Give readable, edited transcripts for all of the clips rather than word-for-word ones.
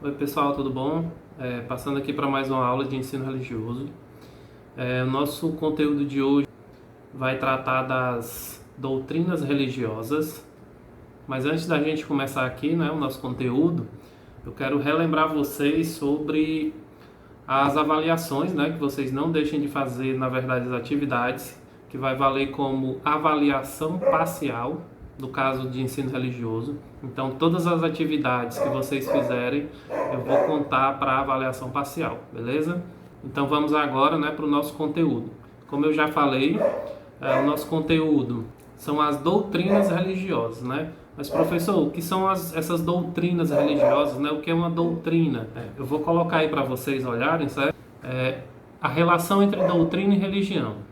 Oi pessoal, tudo bom? Passando aqui para mais uma aula de ensino religioso. O nosso conteúdo de hoje vai tratar das doutrinas religiosas, mas antes da gente começar aqui, né, o nosso conteúdo, eu quero relembrar vocês sobre as avaliações, né, que vocês não deixem de fazer, na verdade, as atividades, que vai valer como avaliação parcial, no caso de ensino religioso. Então, todas as atividades que vocês fizerem, eu vou contar para avaliação parcial, beleza? Então, vamos agora, né, para o nosso conteúdo. Como eu já falei, o nosso conteúdo são as doutrinas religiosas, né? Mas professor, o que são essas doutrinas religiosas, né? O que é uma doutrina? Eu vou colocar aí para vocês olharem, certo? A relação entre doutrina e religião.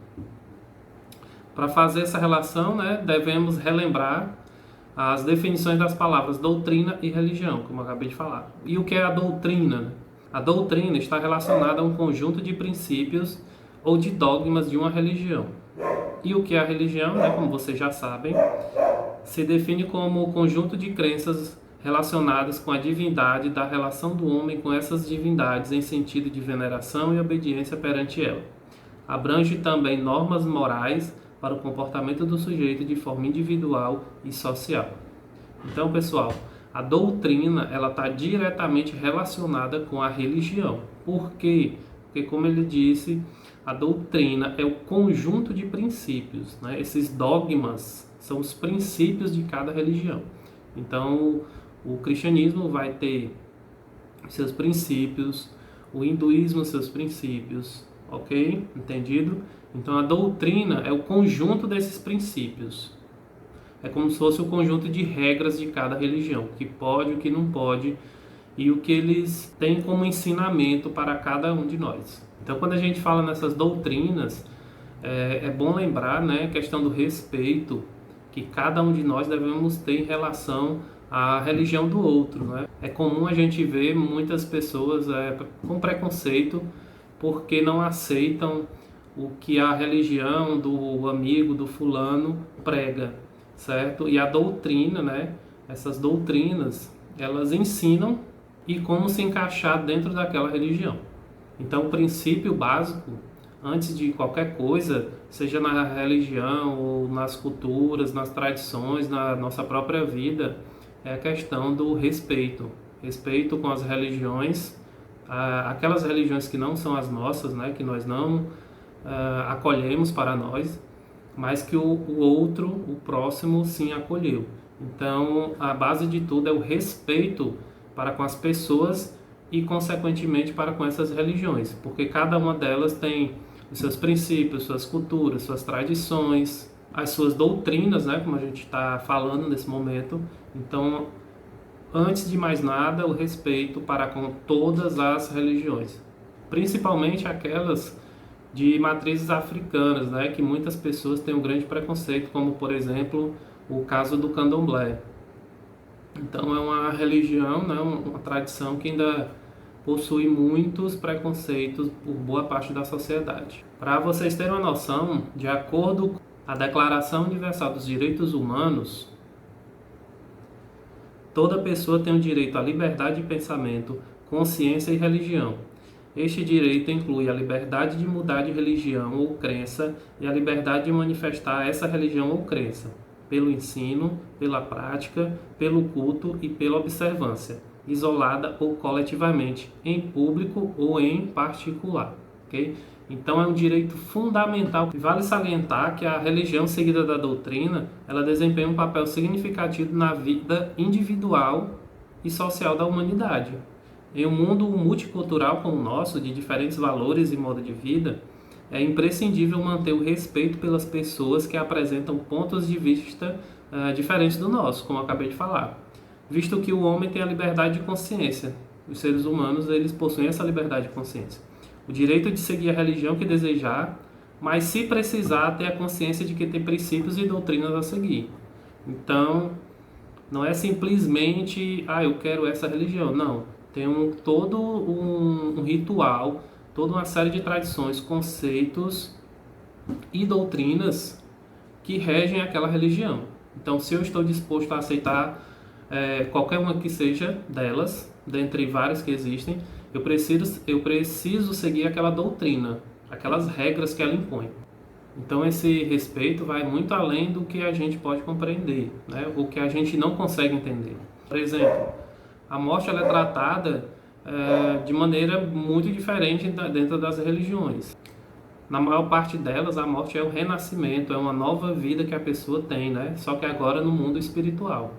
Para fazer essa relação, né, devemos relembrar as definições das palavras doutrina e religião, como eu acabei de falar. E o que é a doutrina? A doutrina está relacionada a um conjunto de princípios ou de dogmas de uma religião. E o que é a religião, né, como vocês já sabem, se define como o conjunto de crenças relacionadas com a divindade da relação do homem com essas divindades em sentido de veneração e obediência perante ela. Abrange também normas morais para o comportamento do sujeito de forma individual e social. Então, pessoal, a doutrina ela está diretamente relacionada com a religião. Por quê? Porque, como ele disse, a doutrina é o conjunto de princípios, né? Esses dogmas são os princípios de cada religião. Então, o cristianismo vai ter seus princípios, o hinduísmo seus princípios, ok? Entendido? Então, a doutrina é o conjunto desses princípios. É como se fosse o conjunto de regras de cada religião, o que pode, o que não pode e o que eles têm como ensinamento para cada um de nós. Então, quando a gente fala nessas doutrinas, é bom lembrar, né, a questão do respeito que cada um de nós devemos ter em relação à religião do outro, né? É comum a gente ver muitas pessoas com preconceito porque não aceitam o que a religião do amigo, do fulano prega, certo? E a doutrina, né? Essas doutrinas, elas ensinam e como se encaixar dentro daquela religião. Então, o princípio básico, antes de qualquer coisa, seja na religião ou nas culturas, nas tradições, na nossa própria vida, é a questão do respeito. Respeito com as religiões, aquelas religiões que não são as nossas, né? Que nós não acolhemos para nós, mas que o outro, o próximo, sim acolheu. Então, a base de tudo é o respeito para com as pessoas e, consequentemente, para com essas religiões, porque cada uma delas tem os seus princípios, suas culturas, suas tradições, as suas doutrinas, né, como a gente está falando nesse momento. Então, antes de mais nada, o respeito para com todas as religiões, principalmente aquelas de matrizes africanas, né, que muitas pessoas têm um grande preconceito, como por exemplo o caso do candomblé. Então é uma religião, né, uma tradição que ainda possui muitos preconceitos por boa parte da sociedade. Para vocês terem uma noção, de acordo com a Declaração Universal dos Direitos Humanos, toda pessoa tem o direito à liberdade de pensamento, consciência e religião. Este direito inclui a liberdade de mudar de religião ou crença e a liberdade de manifestar essa religião ou crença, pelo ensino, pela prática, pelo culto e pela observância, isolada ou coletivamente, em público ou em particular. Okay? Então é um direito fundamental. Vale salientar que a religião seguida da doutrina, ela desempenha um papel significativo na vida individual e social da humanidade. Em um mundo multicultural como o nosso, de diferentes valores e modo de vida, é imprescindível manter o respeito pelas pessoas que apresentam pontos de vista diferentes do nosso, como eu acabei de falar. Visto que o homem tem a liberdade de consciência, os seres humanos eles possuem essa liberdade de consciência. O direito de seguir a religião que desejar, mas se precisar ter a consciência de que tem princípios e doutrinas a seguir. Então, não é simplesmente, eu quero essa religião, não. Tem todo um ritual, toda uma série de tradições, conceitos e doutrinas que regem aquela religião. Então, se eu estou disposto a aceitar qualquer uma que seja delas, dentre várias que existem, eu preciso seguir aquela doutrina, aquelas regras que ela impõe. Então esse respeito vai muito além do que a gente pode compreender, né? O que a gente não consegue entender. Por exemplo, a morte ela é tratada de maneira muito diferente dentro das religiões. Na maior parte delas, a morte é o renascimento, é uma nova vida que a pessoa tem, né? Só que agora no mundo espiritual.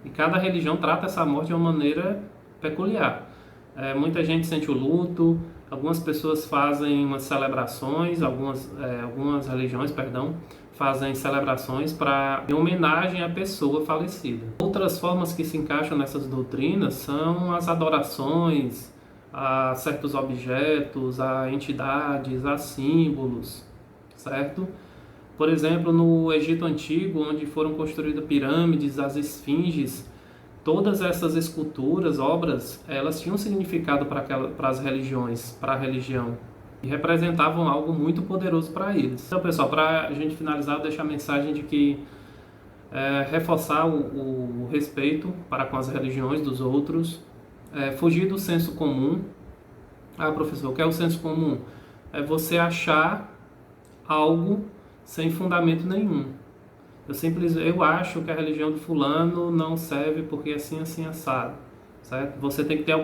E cada religião trata essa morte de uma maneira peculiar. Muita gente sente o luto, algumas pessoas fazem umas celebrações, algumas religiões, fazem celebrações em homenagem à pessoa falecida. Outras formas que se encaixam nessas doutrinas são as adorações a certos objetos, a entidades, a símbolos, certo? Por exemplo, no Egito Antigo, onde foram construídas pirâmides, as esfinges, todas essas esculturas, obras, elas tinham significado para as religiões, para a religião, e representavam algo muito poderoso para eles. Então, pessoal, para a gente finalizar, eu deixo a mensagem de que reforçar o respeito para com as religiões dos outros, fugir do senso comum. Ah, professor, o que é o senso comum? É você achar algo sem fundamento nenhum. Eu acho que a religião do fulano não serve porque assim, assim, assado. Certo? Você tem que ter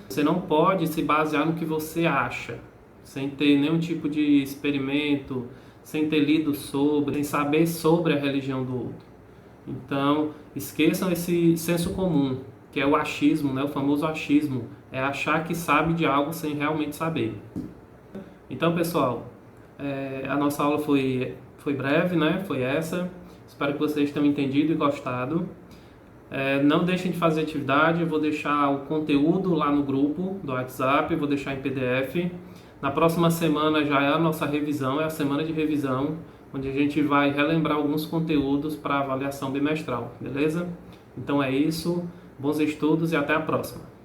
Você não pode se basear no que você acha, sem ter nenhum tipo de experimento, sem ter lido sobre, sem saber sobre a religião do outro. Então, esqueçam esse senso comum, que é o achismo, né? O famoso achismo. É achar que sabe de algo sem realmente saber. Então, pessoal, a nossa aula foi breve, né? Foi essa. Espero que vocês tenham entendido e gostado. Não deixem de fazer atividade. Eu vou deixar o conteúdo lá no grupo do WhatsApp, vou deixar em PDF. Na próxima semana já é a nossa revisão, é a semana de revisão, onde a gente vai relembrar alguns conteúdos para avaliação bimestral, beleza? Então é isso, bons estudos e até a próxima.